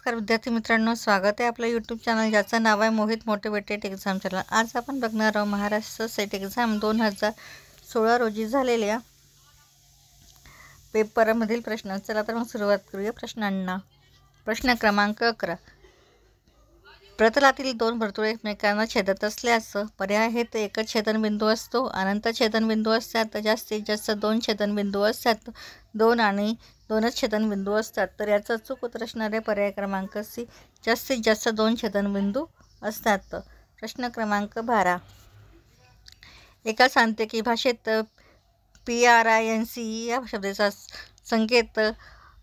नमस्कार विद्यार्थी मित्रांनो, स्वागत आहे आपलं यूट्यूब चॅनल ज्याचं नाव आहे मोहित मोटिवेटेड एक्झाम चॅनल। आज आपण बघणार आहोत महाराष्ट्र सेट एक्झाम 2016 रोजी झालेल्या पेपरमधील प्रश्न। चला तर मग सुरुवात करूया प्रश्नांना। प्रश्न क्रमांक 11, प्रतलातील दोन वर्तुळे एकमेकांना छेदत असल्यास पर्याय आहेत एकच छेदनबिंदू असतो, अनंत छेदनबिंदू असतात, जास्तीत जास्त दोन छेदनबिंदू असतात, दोन आणि दोनच छेदनबिंदू असतात। तर याचा अचूक उत्तर असणारे पर्याय क्रमांक सी, जास्तीत जास्त दोन छेदनबिंदू असतात। प्रश्न क्रमांक 12, एका सांख्यिकी भाषेत PRINC या शब्दाचा संकेत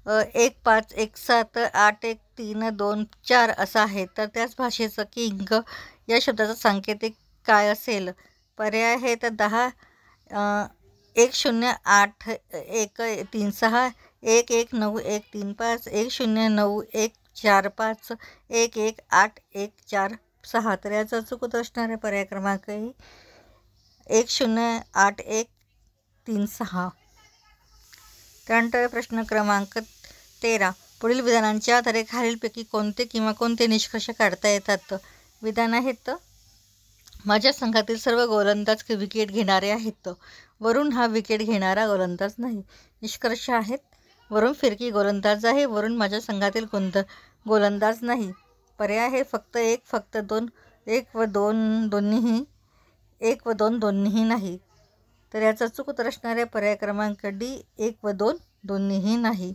1 5 1 7 8 1 3 2 4 असा आहे, तर त्याच भाषेचं किंग या शब्दाचा सांकेतिक काय असेल? पर्याय आहेत 10 1 0 8 1 3 6 1 1 9 1 3 5 1 0 9 1 4 5 1 1 8 1 4 6। तर याचा अचूक उत्तर असणारे पर्याय क्रमांक 1 0 8 1 3 6। त्यानंतर प्रश्न क्रमांक 13, पुढील विधानांच्या आधारे खालीलपैकी कोणते किंवा कोणते निष्कर्ष काढता येतात? विधान आहेत, माझ्या संघातील सर्व गोलंदाज विकेट घेणारे आहेत, वरून हा विकेट घेणारा गोलंदाज नाही। निष्कर्ष आहेत, वरून फिरकी गोलंदाज आहे, वरून माझ्या संघातील गोलंदाज नाही। पर्याय आहे फक्त एक, फक्त दोन, एक व दोन दोन्हीही, एक व दोन दोन्हीही नाही। तर याचा अचूक उत्तर असणारे पर्याय क्रमांक डी, एक व दोन दोन्हीही नाही।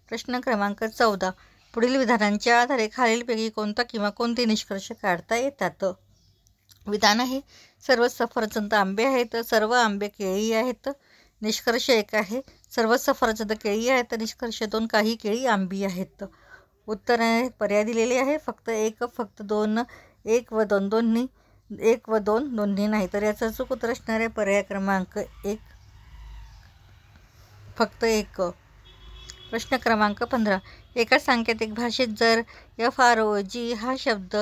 प्रश्न क्रमांक 14, पुढील विधानांच्या आधारे खालीलपैकी कोणता किंवा कोणते निष्कर्ष काढता येतात? विधान आहे, सर्व सफरचंद आंबे आहेत, सर्व आंबे केळी आहेत। निष्कर्ष 1 आहे, सर्व सफरचंद केळी आहेत, निष्कर्ष 2, काही केळी आंबी आहेत। उत्तर आहे, पर्याय दिलेले आहे फक्त एक, फक्त दोन, एक व दोन दोन्ही, एक व दोन दोन्ही नाही। तर याचं अचूक उत्तर असणारे पर्याय क्रमांक 1, फक्त एक। प्रश्न क्रमांक 15, एका सांकेतिक भाषेत जर FROG हा शब्द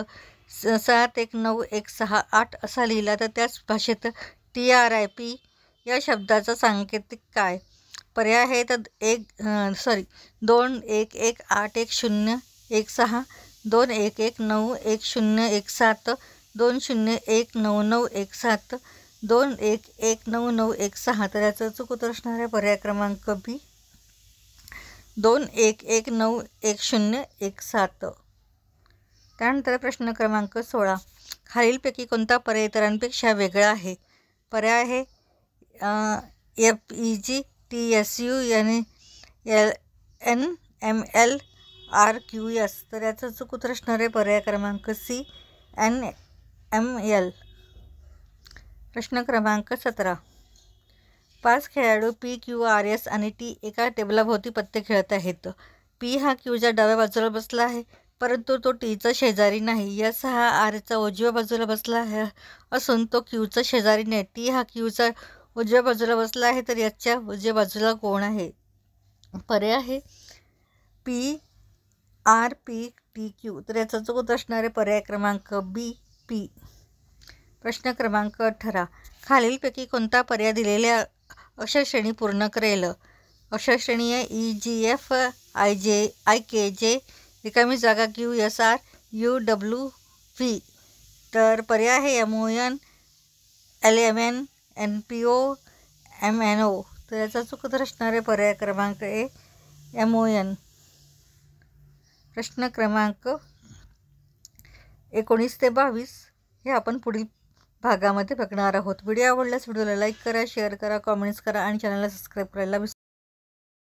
7 1 9 1 6 8 असा लिहिला, तर त्याच भाषेत TRIP या शब्दाचा सांकेतिक काय? पर्याय आहेत 2 1 1 8 1 0 1 6, 2 1 1 9 1 0 1 7, 2 0 1 9 9 1 7, 2 1 1 9 9 1 6। तर याचं अचूक उत्तर असणारे पर्याय क्रमांक बी, 2 1 1 9 1 0 1 7। त्यानंतर प्रश्न क्रमांक 16, खालीलपैकी कोणता पर्याय इतरांपेक्षा वेगळा आहे? पर्याय आहे FEG TSU NML RQS। तर याचं अचूक उत्तर असणारे पर्याय क्रमांक सी, NML। प्रश्न क्रमांक 17, 5 खेळाडू PQRS आणि T एका टेबलाभोवती पत्ते खेळत आहेत। P हा Qच्या डाव्या बाजूला बसला आहे, परंतु तो Tचा शेजारी नाही। S हा Rच्या उजव्या बाजूला बसला आहे असून तो Qचा शेजारी नाही। T हा Qच्या उजव्या बाजूला बसला आहे, तर याच्या उजव्या बाजूला कोण आहे? पर्याय आहे PRPTQ। तर याचा अचूक उत्तर असणारे पर्याय क्रमांक बी, P। प्रश्न क्रमांक 18, खालीलपैकी कोणता पर्याय दिलेल्या अशा श्रेणी पूर्ण करेल? अशा श्रेणी आहे EGF IKJ, रिकामी जागा QSR UWV। तर पर्याय आहे MON LMN NPO MNO। तर याचा अचूक उत्तर असणारे पर्याय क्रमांक ए, MON। प्रश्न क्रमांक 19 ते 22 हे आपण पुढील भागामध्ये बघणार आहोत। व्हिडिओ आवडल्यास व्हिडिओला लाईक करा, शेअर करा, कॉमेंट्स करा आणि चॅनलला सबस्क्राईब करायला विसरू